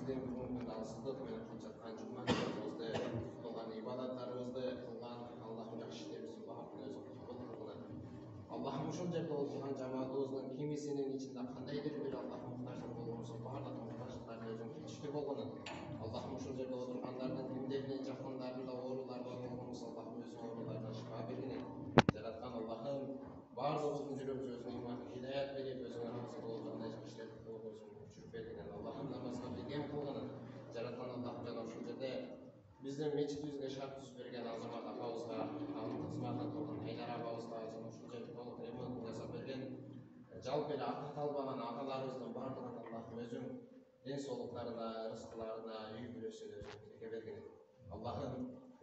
сізден бүгінгі күнді алсыздық менен кылып жатқан жумаларыбызды, кылган ибадаттарыбызды, кылган Аллахым жакшы иштерибиздин баардыгын өзү кабыл кылгын. Аллахым ушул жерде отурган жамаатыбыздын кимисинин ичинде кандайдыр бир Аллахым муктаждык болгонсо баардык муктаждыктарын өзүң кечиштир болгонун. Аллахым ушул жерде отургандардын кимдердин жакындарында оорулар бар болгонсо Аллахым өзүң ооруларына шифа бергин. Жараткан Аллахым баардыгыбыздын жүрөгүбүзгө өзүң иман хидаят берип, өзүңө разы болуп кандай жакшы иштерди кылып өзүң жүрүп бергин. Аллахым намазга бекем кылгын. Жараткан Аллахым жана ушул жерде биздин мечитибизге шарт түзүп берген Азамат апабызга, анын кызматын кылган Айдар апабызга жана ушул жерде толук ремонтун жасап берген жалпы эле ата калбаган аталарыбыздын баардыгына Аллахым өзүң ден соолуктарына, рызкыларына, үй бүлөсүнө өзүң береке бергин. Аллахым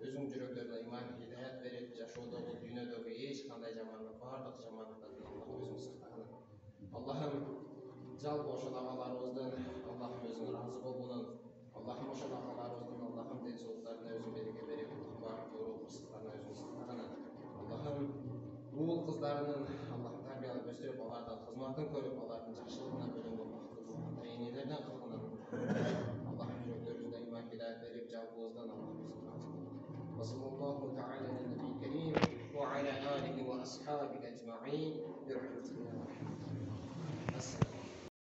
өзүң жүрөктөрүнө иман хидаят берип, жашоодогу дүйнөдөгү эч кандай жамандык, баардык жамандыктардан Аллахым өзүң сактагын. Аллахым жалпы ошол агаларыбыздын Аллахым өзүң разы болгонун, Аллахым ошол агаларыбыздын Аллахым ден соолуктарына өзүң береке берип, баардык рызыктарына өзүң сактагын. Аллахым уул кыздарынын Аллахым тарбиялап өстүрүп, алардын кызматын көрүп, алардын жакшылыгына бөлөнгөн бактылуу ата-энелерден кылгынын. Аллахым жүрөктөрүбүздө иман хидаят берип, жалпыбыздан Аллахым өзүң разы болгон. Саллаллаху та'ала аля набийил карим ва аля алихи ва асхабихи аджмаин.